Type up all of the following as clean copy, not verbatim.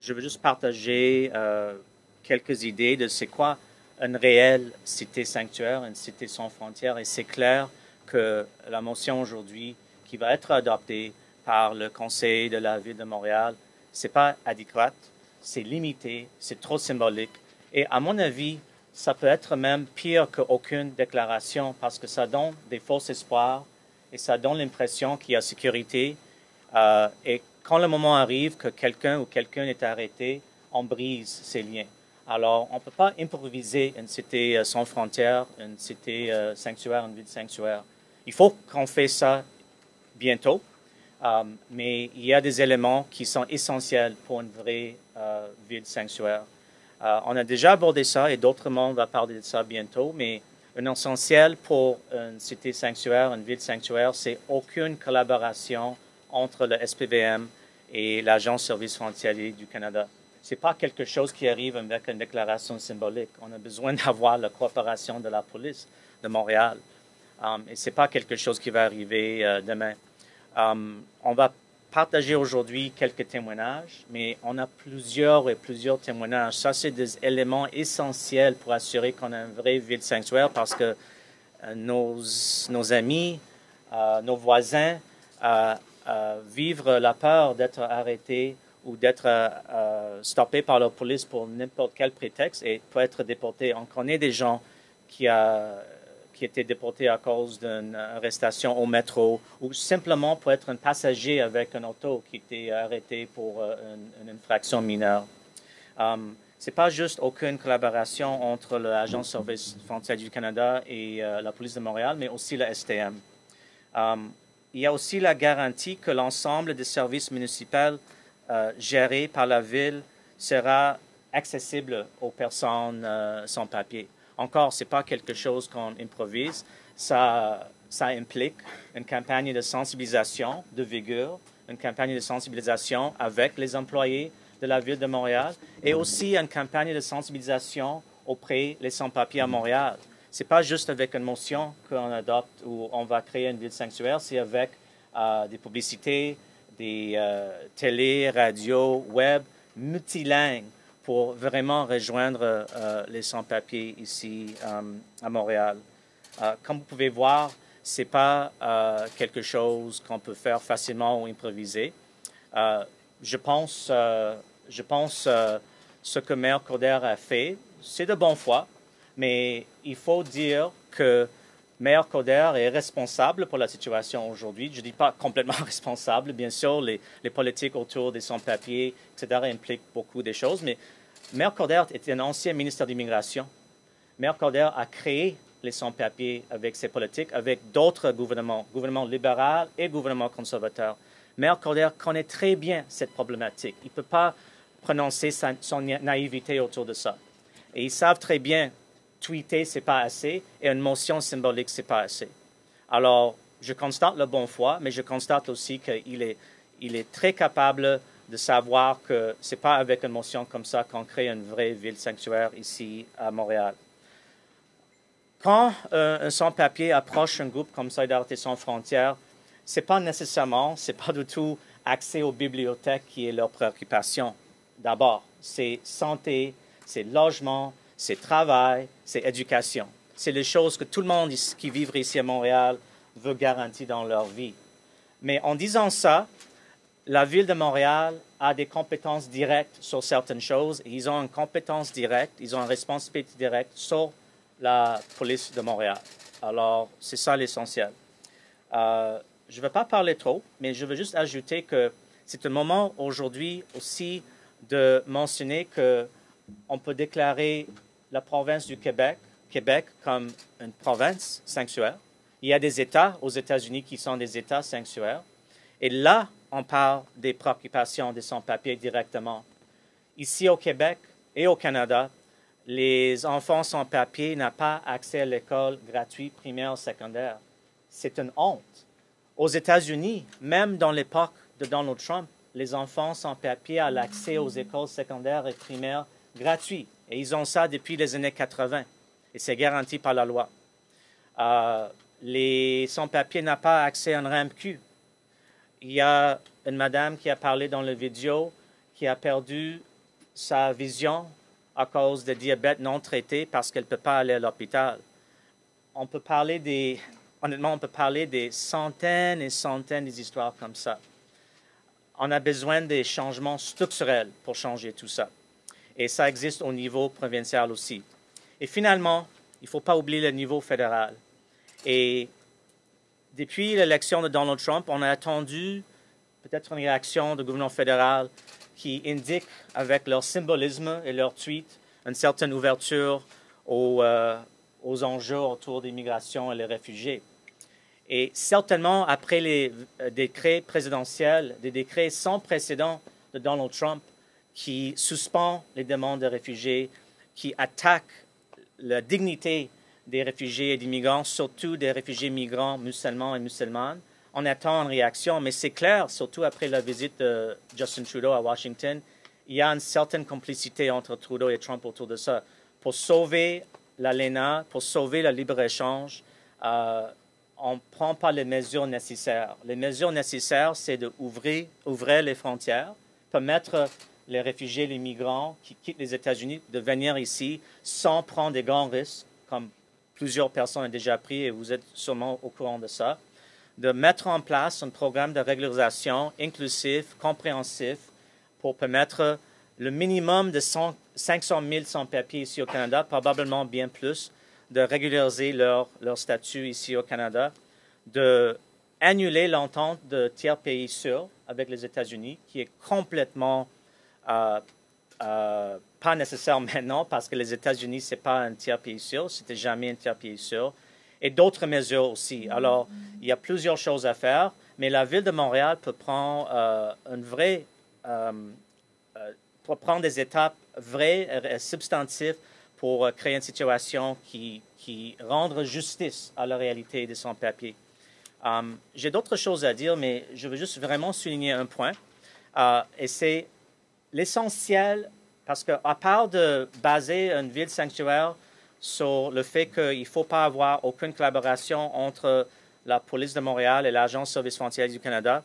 Je veux juste partager quelques idées de c'est quoi une réelle cité sanctuaire, une cité sans frontières. Et c'est clair que la motion aujourd'hui qui va être adoptée par le Conseil de la Ville de Montréal, c'est pas adéquat, c'est limité, c'est trop symbolique. Et à mon avis, ça peut être même pire qu'aucune déclaration parce que ça donne des faux espoirs et ça donne l'impression qu'il y a sécurité. Et quand le moment arrive que quelqu'un ou quelqu'un est arrêté, on brise ces liens. Alors, on ne peut pas improviser une cité sans frontières, une cité sanctuaire, une ville sanctuaire. Il faut qu'on fasse ça bientôt, mais il y a des éléments qui sont essentiels pour une vraie ville sanctuaire. On a déjà abordé ça et d'autres mondes vont parler de ça bientôt, mais un essentiel pour une cité sanctuaire, une ville sanctuaire, c'est aucune collaboration entre le SPVM et l'Agence Services frontaliers du Canada. Ce n'est pas quelque chose qui arrive avec une déclaration symbolique. On a besoin d'avoir la coopération de la police de Montréal. Et ce n'est pas quelque chose qui va arriver demain. On va partager aujourd'hui quelques témoignages, mais on a plusieurs témoignages. Ça, c'est des éléments essentiels pour assurer qu'on a une vraie ville sanctuaire parce que nos amis, nos voisins vivent la peur d'être arrêtés ou d'être stoppés par la police pour n'importe quel prétexte et peut être déportés. On connaît des gens qui étaient déportés à cause d'une arrestation au métro ou simplement pour être un passager avec un auto qui était arrêté pour une infraction mineure. C'est pas juste aucune collaboration entre l'Agence Services frontaliers du Canada et la police de Montréal, mais aussi la STM. Il y a aussi la garantie que l'ensemble des services municipaux gérés par la Ville sera accessible aux personnes sans papier. Encore, ce n'est pas quelque chose qu'on improvise. Ça implique une campagne de sensibilisation de vigueur, une campagne de sensibilisation avec les employés de la Ville de Montréal et aussi une campagne de sensibilisation auprès des sans-papiers à Montréal. Ce n'est pas juste avec une motion qu'on adopte ou on va créer une ville sanctuaire, c'est avec des publicités, des télé, radio, web, multilingues pour vraiment rejoindre les sans-papiers ici à Montréal. Comme vous pouvez voir, ce n'est pas quelque chose qu'on peut faire facilement ou improviser. Je pense ce que Maire Coder a fait, c'est de bonne foi, mais il faut dire que Maire Coder est responsable pour la situation aujourd'hui. Je ne dis pas complètement responsable. Bien sûr, les politiques autour des sans-papiers, etc., impliquent beaucoup de choses. Mais Maire Coder était un ancien ministre de l'Immigration. Maire Coder a créé les sans-papiers avec ses politiques, avec d'autres gouvernements libéraux et gouvernements conservateurs. Maire Coder connaît très bien cette problématique. Il ne peut pas prononcer son naïveté autour de ça. Et ils savent très bien tweeter, ce n'est pas assez, et une motion symbolique, ce n'est pas assez. Alors, je constate la bonne foi, mais je constate aussi qu'il est très capable de savoir que ce n'est pas avec une motion comme ça qu'on crée une vraie ville sanctuaire ici à Montréal. Quand un sans-papier approche un groupe comme Solidarité sans frontières, ce n'est pas nécessairement, ce n'est pas du tout accès aux bibliothèques qui est leur préoccupation. D'abord, c'est santé, c'est logement, c'est travail, c'est éducation. C'est les choses que tout le monde qui vit ici à Montréal veut garantir dans leur vie. Mais en disant ça, la Ville de Montréal a des compétences directes sur certaines choses. Et ils ont une compétence directe, ils ont une responsabilité directe sur la police de Montréal. Alors, c'est ça l'essentiel. Je ne vais pas parler trop, mais je veux juste ajouter que c'est un moment aujourd'hui aussi de mentionner qu'on peut déclarer la province du Québec comme une province sanctuaire. Il y a des États aux États-Unis qui sont des États sanctuaires. Et là, on parle des préoccupations des sans-papiers directement. Ici au Québec et au Canada, les enfants sans-papiers n'ont pas accès à l'école gratuite primaire ou secondaire. C'est une honte. Aux États-Unis, même dans l'époque de Donald Trump, les enfants sans-papiers ont l'accès aux écoles secondaires et primaires gratuites. Et ils ont ça depuis les années 80. Et c'est garanti par la loi. Les sans-papiers n'ont pas accès à un RAMQ. Il y a une madame qui a parlé dans la vidéo qui a perdu sa vision à cause de diabète non traité parce qu'elle ne peut pas aller à l'hôpital. On peut parler honnêtement, on peut parler des centaines et centaines d'histoires comme ça. On a besoin des changements structurels pour changer tout ça. Et ça existe au niveau provincial aussi. Et finalement, il ne faut pas oublier le niveau fédéral. Et depuis l'élection de Donald Trump, on a attendu peut-être une réaction du gouvernement fédéral qui indique avec leur symbolisme et leur tweet une certaine ouverture aux enjeux autour des migrations et les réfugiés. Et certainement, après les décrets présidentiels, des décrets sans précédent de Donald Trump qui suspend les demandes de réfugiés, qui attaquent la dignité des réfugiés et des migrants, surtout des réfugiés migrants musulmans et musulmanes, on attend une réaction, mais c'est clair, surtout après la visite de Justin Trudeau à Washington, il y a une certaine complicité entre Trudeau et Trump autour de ça. Pour sauver l'ALENA, pour sauver le libre-échange, on ne prend pas les mesures nécessaires. Les mesures nécessaires, c'est d'ouvrir les frontières, permettre les réfugiés, les migrants qui quittent les États-Unis de venir ici sans prendre des grands risques, comme plusieurs personnes ont déjà pris et vous êtes sûrement au courant de ça, de mettre en place un programme de régularisation inclusif, compréhensif, pour permettre le minimum de 500 000 sans-papiers ici au Canada, probablement bien plus, de régulariser leur statut ici au Canada, d'annuler l'entente de tiers pays sûrs avec les États-Unis, qui est complètement pas nécessaire maintenant, parce que les États-Unis, ce n'est pas un tiers pays sûr, c'était jamais un tiers pays sûr, et d'autres mesures aussi. Alors, il y a plusieurs choses à faire, mais la Ville de Montréal peut prendre prendre des étapes vraies et substantives pour créer une situation qui rendre justice à la réalité des sans-papiers. J'ai d'autres choses à dire, mais je veux juste vraiment souligner un point, et c'est l'essentiel, parce qu'à part de baser une ville sanctuaire sur le fait qu'il ne faut pas avoir aucune collaboration entre la police de Montréal et l'Agence de services frontières du Canada,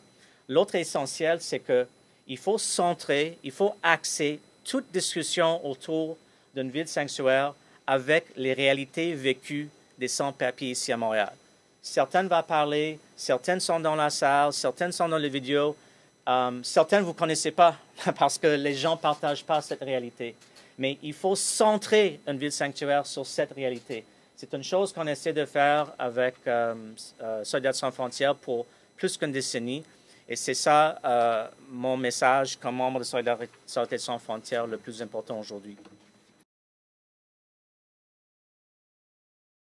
l'autre essentiel, c'est qu'il faut centrer, il faut axer toute discussion autour d'une ville sanctuaire avec les réalités vécues des sans-papiers ici à Montréal. Certaines vont parler, certaines sont dans la salle, certaines sont dans les vidéos, certaines vous ne connaissez pas parce que les gens ne partagent pas cette réalité. Mais il faut centrer une ville sanctuaire sur cette réalité. C'est une chose qu'on essaie de faire avec Soldats sans frontières pour plus qu'une décennie. Et c'est ça mon message comme membre de Soldats sans frontières le plus important aujourd'hui.